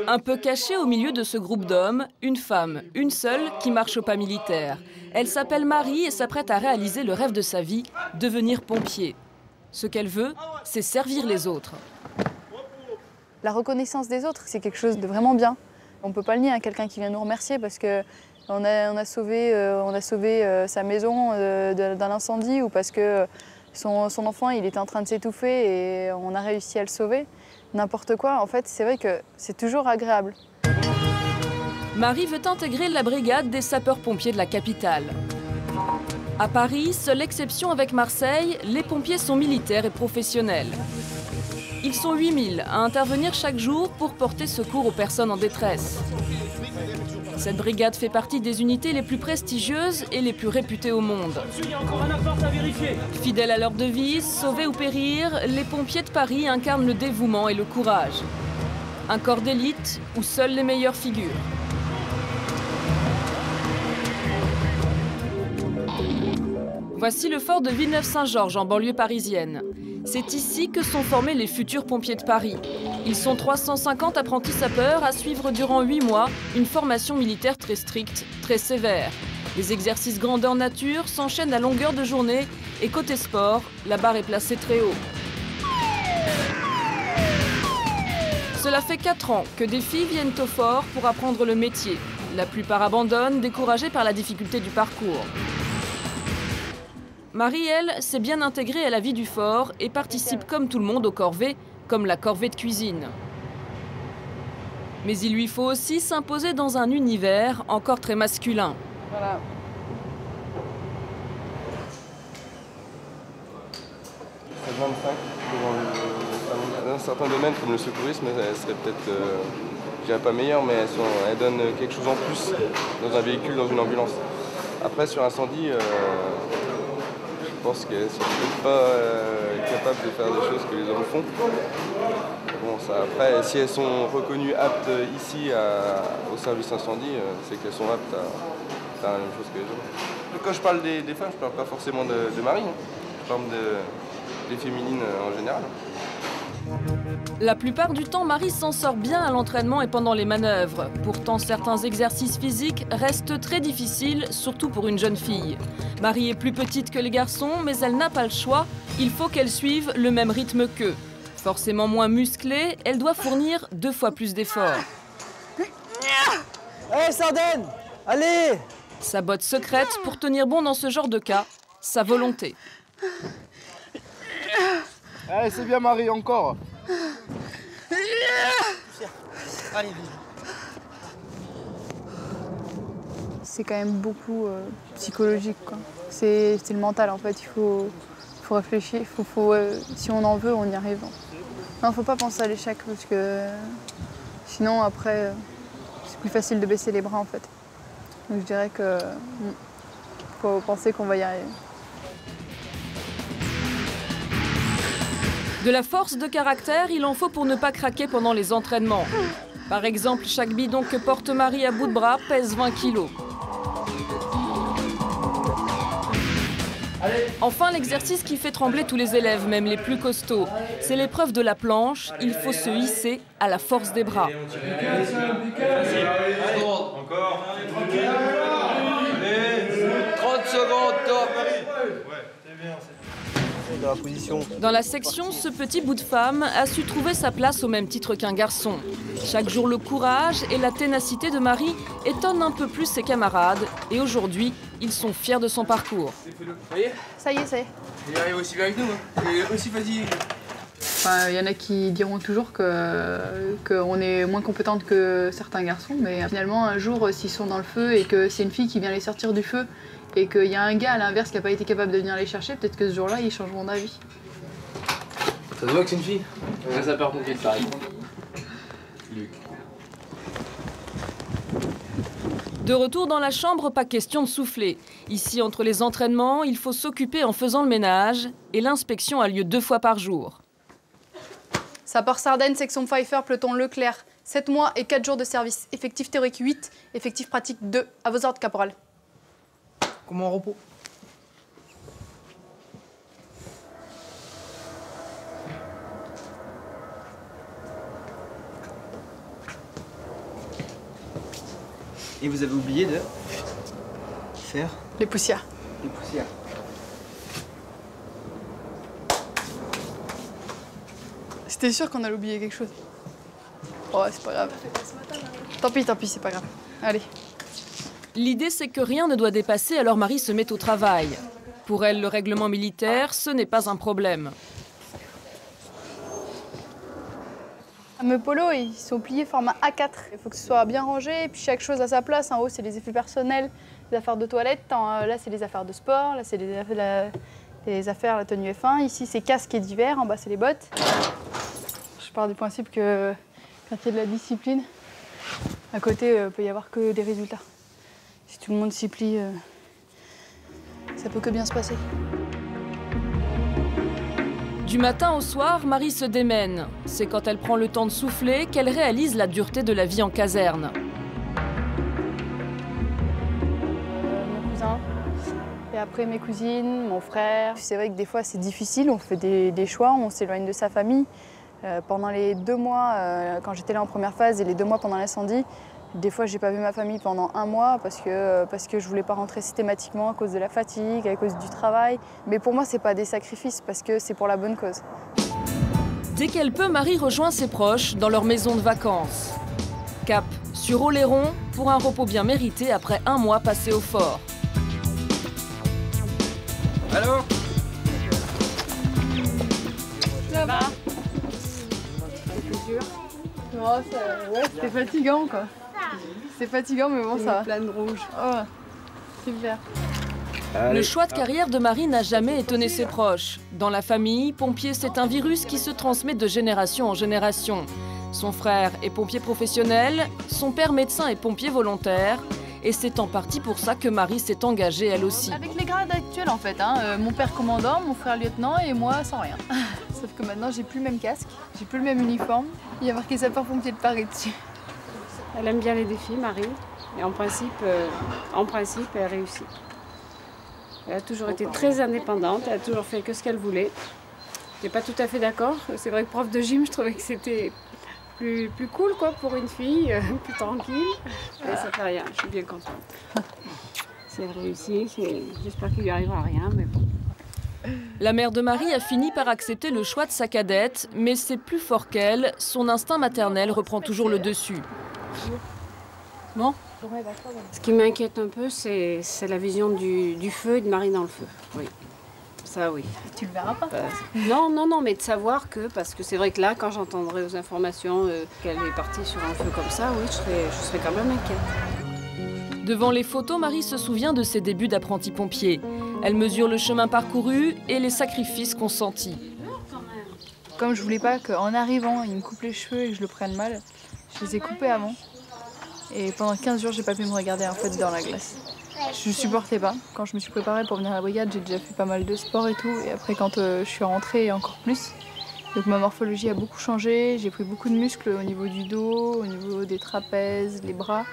Un peu cachée au milieu de ce groupe d'hommes, une femme, une seule, qui marche au pas militaire. Elle s'appelle Marie et s'apprête à réaliser le rêve de sa vie, devenir pompier. Ce qu'elle veut, c'est servir les autres. La reconnaissance des autres, c'est quelque chose de vraiment bien. On ne peut pas le nier à quelqu'un qui vient nous remercier parce qu'on a sauvé sa maison d'un incendie ou parce que son enfant il était en train de s'étouffer et on a réussi à le sauver. N'importe quoi, en fait, c'est vrai que c'est toujours agréable. Marie veut intégrer la brigade des sapeurs-pompiers de la capitale. À Paris, seule exception avec Marseille, les pompiers sont militaires et professionnels. Ils sont 8000 à intervenir chaque jour pour porter secours aux personnes en détresse. Cette brigade fait partie des unités les plus prestigieuses et les plus réputées au monde. Fidèles à leur devise, sauver ou périr, les pompiers de Paris incarnent le dévouement et le courage. Un corps d'élite où seuls les meilleurs figurent. Voici le fort de Villeneuve-Saint-Georges en banlieue parisienne. C'est ici que sont formés les futurs pompiers de Paris. Ils sont 350 apprentis sapeurs à suivre durant 8 mois une formation militaire très stricte, très sévère. Les exercices grandeur nature s'enchaînent à longueur de journée et côté sport, la barre est placée très haut. Cela fait 4 ans que des filles viennent au fort pour apprendre le métier. La plupart abandonnent, découragées par la difficulté du parcours. Marie, elle, s'est bien intégrée à la vie du fort et participe comme tout le monde aux corvées, comme la corvée de cuisine. Mais il lui faut aussi s'imposer dans un univers encore très masculin. Voilà. Dans certains domaines comme le secourisme, elles seraient peut-être, je dirais pas meilleures, mais elles donnent quelque chose en plus dans un véhicule, dans une ambulance. Après, sur incendie, je pense qu'elles ne sont peut-être pas capables de faire des choses que les hommes font. Bon, ça, après, si elles sont reconnues aptes ici au service incendie, c'est qu'elles sont aptes à faire la même chose que les hommes. Quand je parle des femmes, je ne parle pas forcément de Marie, hein. Je parle des féminines en général. La plupart du temps, Marie s'en sort bien à l'entraînement et pendant les manœuvres. Pourtant, certains exercices physiques restent très difficiles, surtout pour une jeune fille. Marie est plus petite que les garçons, mais elle n'a pas le choix. Il faut qu'elle suive le même rythme qu'eux. Forcément moins musclée, elle doit fournir 2 fois plus d'efforts. Hey, Sardine! Allez! Sa botte secrète pour tenir bon dans ce genre de cas, sa volonté. Allez, c'est bien Marie, encore. Allez, C'est quand même beaucoup psychologique, quoi. C'est le mental, en fait. Il faut réfléchir. Si on en veut, on y arrive. Non, faut pas penser à l'échec, parce que sinon, après, c'est plus facile de baisser les bras, en fait. Donc je dirais que faut penser qu'on va y arriver. De la force de caractère, il en faut pour ne pas craquer pendant les entraînements. Par exemple, chaque bidon que porte Marie à bout de bras pèse 20 kilos. Enfin, l'exercice qui fait trembler tous les élèves, même les plus costauds. C'est l'épreuve de la planche. Il faut se hisser à la force des bras. Encore. 30 secondes, top. dans la position. Dans la section, ce petit bout de femme a su trouver sa place au même titre qu'un garçon. Chaque jour, le courage et la ténacité de Marie étonnent un peu plus ses camarades. Et aujourd'hui, ils sont fiers de son parcours. Vous voyez ? Ça y est, ça y est. Il arrive aussi bien avec nous, hein. Il est aussi fatigué. Enfin, y en a qui diront toujours qu'on est moins compétente que certains garçons, mais finalement, un jour, s'ils sont dans le feu et que c'est une fille qui vient les sortir du feu et qu'il y a un gars à l'inverse qui n'a pas été capable de venir les chercher, peut-être que ce jour-là, ils changeront d'avis. Ça se voit que c'est une fille. C'est un sapeur-pompier de Paris. Luc. De retour dans la chambre, pas question de souffler. Ici, entre les entraînements, il faut s'occuper en faisant le ménage et l'inspection a lieu 2 fois par jour. Sapeur Sardaigne, section Pfeiffer, peloton Leclerc. 7 mois et 4 jours de service. Effectif théorique 8, effectif pratique 2. À vos ordres, caporal. Comment en repos? Et vous avez oublié de faire Les poussières. les poussières. C'était sûr qu'on allait oublier quelque chose. Oh, c'est pas grave. Tant pis, c'est pas grave. Allez. L'idée, c'est que rien ne doit dépasser, alors Marie se met au travail. Pour elle, le règlement militaire, ce n'est pas un problème. Mes polos, ils sont pliés format A4. Il faut que ce soit bien rangé, et puis chaque chose à sa place. En haut, c'est les effets personnels, les affaires de toilette. Là, c'est les affaires de sport. Là, c'est les affaires, la tenue F1. Ici, c'est casque et d'hiver. En bas, c'est les bottes. Je pars du principe que quand il y a de la discipline, à côté, il peut y avoir que des résultats. Si tout le monde s'y plie, ça peut que bien se passer. Du matin au soir, Marie se démène. C'est quand elle prend le temps de souffler qu'elle réalise la dureté de la vie en caserne. Mon cousin, et après mes cousines, mon frère. C'est vrai que des fois, c'est difficile, on fait des choix, on s'éloigne de sa famille. Pendant les 2 mois, quand j'étais là en première phase et les 2 mois pendant l'incendie, des fois, j'ai pas vu ma famille pendant 1 mois parce que je voulais pas rentrer systématiquement à cause de la fatigue, à cause du travail. Mais pour moi, c'est pas des sacrifices parce que c'est pour la bonne cause. Dès qu'elle peut, Marie rejoint ses proches dans leur maison de vacances. Cap sur Oléron pour un repos bien mérité après 1 mois passé au fort. Alors? Ça va? C'était dur. Ouais, c'était fatigant quoi. C'est fatigant mais bon ça va. Plein de rouge. Oh, super. Le choix de carrière de Marie n'a jamais étonné ses proches. Dans la famille, pompier, c'est un virus qui se transmet de génération en génération. Son frère est pompier professionnel, son père médecin et pompier volontaire. Et c'est en partie pour ça que Marie s'est engagée elle aussi. Avec les grades actuels en fait, mon père commandant, mon frère lieutenant et moi sans rien. Sauf que maintenant j'ai plus le même casque, j'ai plus le même uniforme. Il y a marqué sapeur-pompier de Paris dessus. Elle aime bien les défis, Marie, et en principe, elle réussit. Elle a toujours été très indépendante, elle a toujours fait que ce qu'elle voulait. Je n'étais pas tout à fait d'accord. C'est vrai que prof de gym, je trouvais que c'était plus cool quoi, pour une fille, plus tranquille. Mais ça fait rien, je suis bien contente. Si elle réussit, j'espère qu'il lui arrivera rien, mais bon. La mère de Marie a fini par accepter le choix de sa cadette, mais c'est plus fort qu'elle, son instinct maternel reprend toujours le dessus. Bon. Ce qui m'inquiète un peu, c'est la vision du feu et de Marie dans le feu. Oui. Ça, oui. Tu le verras pas. Non, mais de savoir que, parce que c'est vrai que là, quand j'entendrai aux informations qu'elle est partie sur un feu comme ça, oui, je serais quand même inquiète. Devant les photos, Marie se souvient de ses débuts d'apprenti pompier. Elle mesure le chemin parcouru et les sacrifices consentis. Comme je voulais pas qu'en arrivant, il me coupe les cheveux et que je le prenne mal, je les ai coupés avant. Et pendant 15 jours, j'ai pas pu me regarder en fait dans la glace. Je supportais pas. Quand je me suis préparée pour venir à la brigade, j'ai déjà fait pas mal de sport et tout. Et après, quand je suis rentrée, encore plus. Donc ma morphologie a beaucoup changé. J'ai pris beaucoup de muscles au niveau du dos, au niveau des trapèzes, les bras.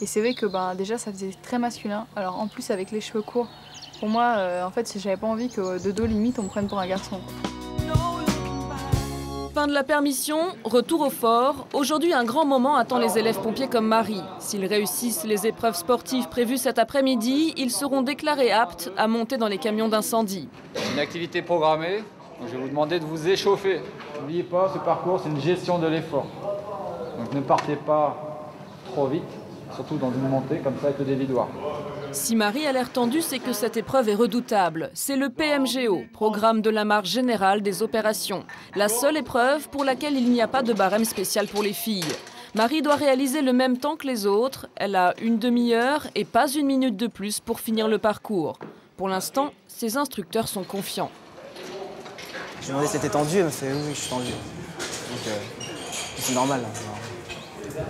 Et c'est vrai que déjà, ça faisait très masculin. Alors en plus, avec les cheveux courts, pour moi, en fait, j'avais pas envie que de dos, limite, on me prenne pour un garçon. Fin de la permission, retour au fort. Aujourd'hui, un grand moment attend les élèves pompiers comme Marie. S'ils réussissent les épreuves sportives prévues cet après-midi, ils seront déclarés aptes à monter dans les camions d'incendie. Une activité programmée, donc je vais vous demander de vous échauffer. N'oubliez pas, ce parcours, c'est une gestion de l'effort. Donc ne partez pas trop vite, surtout dans une montée comme ça avec le dévidoir. Si Marie a l'air tendue, c'est que cette épreuve est redoutable. C'est le PMGO, Programme de la Marche Générale des Opérations. La seule épreuve pour laquelle il n'y a pas de barème spécial pour les filles. Marie doit réaliser le même temps que les autres. Elle a une demi-heure et pas une minute de plus pour finir le parcours. Pour l'instant, ses instructeurs sont confiants. J'ai demandé si c'était tendu, elle m'a fait oui, je suis tendu. Donc c'est normal.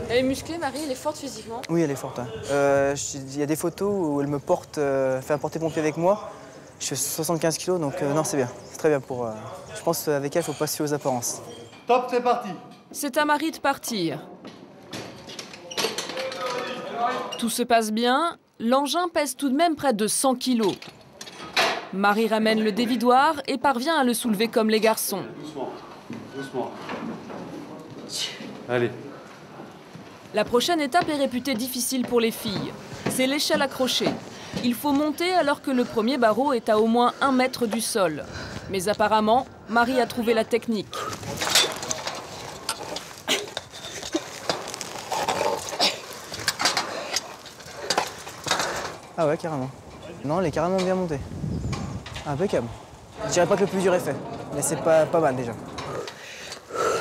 Elle est musclée, Marie, elle est forte physiquement. Oui, elle est forte. Il y a des photos où elle me porte, fait un porté-pompier avec moi. Je fais 75 kg, donc non, c'est bien. C'est très bien pour. Je pense qu'avec elle, il ne faut pas se fier aux apparences. Top, c'est parti. C'est à Marie de partir. Tout se passe bien. L'engin pèse tout de même près de 100 kg. Marie ramène le dévidoir et parvient à le soulever comme les garçons. Doucement, doucement. Allez. La prochaine étape est réputée difficile pour les filles. C'est l'échelle accrochée. Il faut monter alors que le premier barreau est à au moins 1 mètre du sol. Mais apparemment, Marie a trouvé la technique. Ah ouais, carrément. Non, elle est carrément bien montée. Impeccable. Je dirais pas que le plus dur est fait, mais c'est pas mal déjà.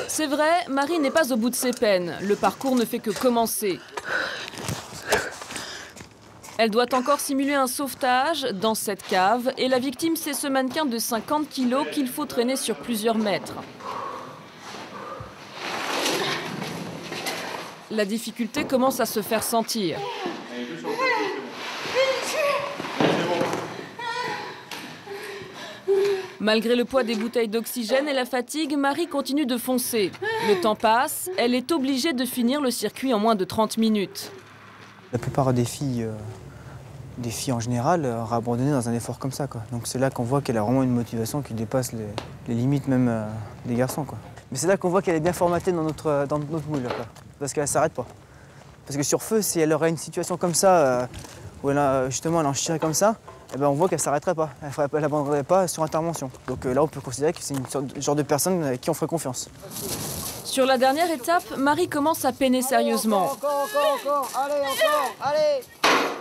C'est vrai, Marie n'est pas au bout de ses peines. Le parcours ne fait que commencer. Elle doit encore simuler un sauvetage dans cette cave et la victime, c'est ce mannequin de 50 kilos qu'il faut traîner sur plusieurs mètres. La difficulté commence à se faire sentir. Malgré le poids des bouteilles d'oxygène et la fatigue, Marie continue de foncer. Le temps passe, elle est obligée de finir le circuit en moins de 30 minutes. La plupart des filles en général, auraient abandonné dans un effort comme ça, quoi. Donc c'est là qu'on voit qu'elle a vraiment une motivation qui dépasse les limites même des garçons, quoi. Mais c'est là qu'on voit qu'elle est bien formatée dans notre moule, quoi. Parce qu'elle ne s'arrête pas. Parce que sur feu, si elle aurait une situation comme ça, où justement elle en chierait comme ça, eh ben on voit qu'elle ne s'arrêterait pas, elle n'abandonnerait pas sur intervention. Donc là, on peut considérer que c'est une genre de personne à qui on ferait confiance. Sur la dernière étape, Marie commence à peiner sérieusement. Encore, allez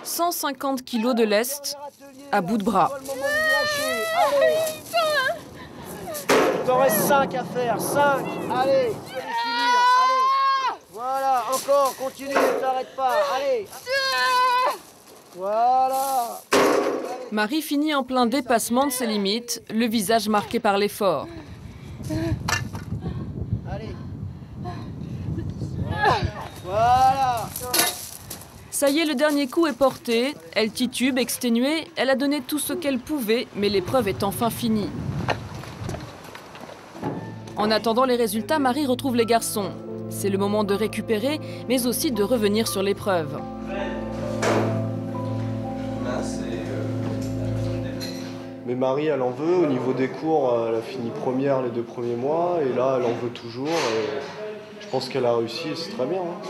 150 kilos de lest à bout de bras. Il t'en reste 5 à faire, 5. Allez, tu peux les finir, allez. Voilà, encore, continue, ne t'arrête pas, allez. Voilà. Marie finit en plein dépassement de ses limites, le visage marqué par l'effort. Allez. Voilà. Ça y est, le dernier coup est porté. Elle titube, exténuée. Elle a donné tout ce qu'elle pouvait, mais l'épreuve est enfin finie. En attendant les résultats, Marie retrouve les garçons. C'est le moment de récupérer, mais aussi de revenir sur l'épreuve. Mais Marie, elle en veut. Au niveau des cours, elle a fini première les 2 premiers mois. Et là, elle en veut toujours. Et je pense qu'elle a réussi et c'est très bien. Hein.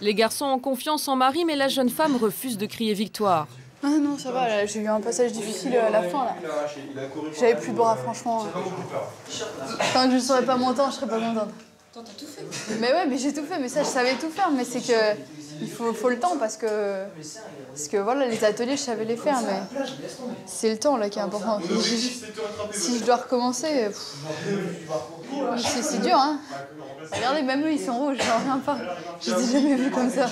Les garçons ont confiance en Marie, mais la jeune femme refuse de crier victoire. Ah non, ça va, j'ai eu un passage difficile à la fin. Là. J'avais plus de bras, franchement. Tant que je ne saurais pas mon temps, je serais pas contente. T'as tout fait. Mais ouais, mais j'ai tout fait, mais ça, je savais tout faire. Mais c'est que il faut le temps parce que voilà, les ateliers, je savais les faire, mais c'est le temps là qui est important. Si je dois recommencer, c'est dur, hein. Regardez, même eux, ils sont rouges, j'en reviens pas. Je les ai jamais vus comme ça.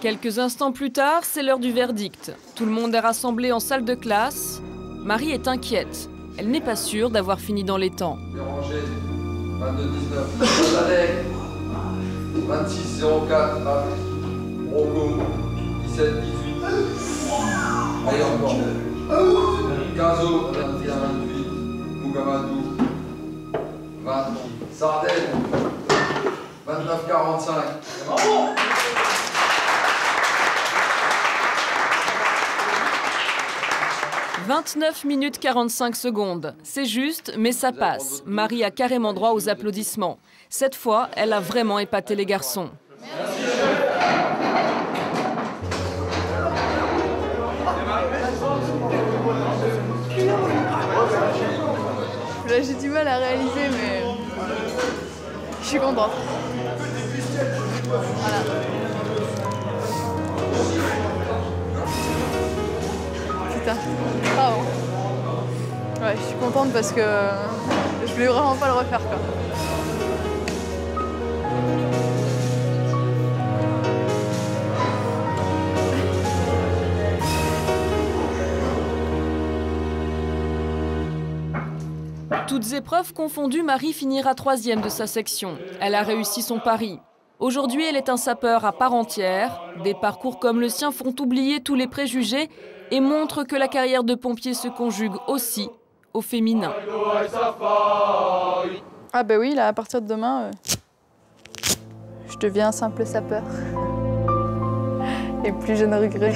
Quelques instants plus tard, c'est l'heure du verdict. Tout le monde est rassemblé en salle de classe. Marie est inquiète. Elle n'est pas sûre d'avoir fini dans les temps. 22-19, Zadek, 26-04, Rocco, 17-18, allez encore, Gazo, 21-28, Mugamadou, 20, Sardel, 29-45. Bravo! « 29 minutes 45 secondes. C'est juste, mais ça passe. Marie a carrément droit aux applaudissements. Cette fois, elle a vraiment épaté les garçons. Là, j'ai du mal à réaliser, mais je suis contente. Voilà. Putain. Bravo. Ouais, je suis contente parce que je voulais vraiment pas le refaire, quoi. Toutes épreuves confondues, Marie finira 3e de sa section. Elle a réussi son pari. Aujourd'hui, elle est un sapeur à part entière. Des parcours comme le sien font oublier tous les préjugés et montrent que la carrière de pompier se conjugue aussi au féminin. Ah bah oui, là, à partir de demain, je deviens un simple sapeur. Et plus je ne regrette.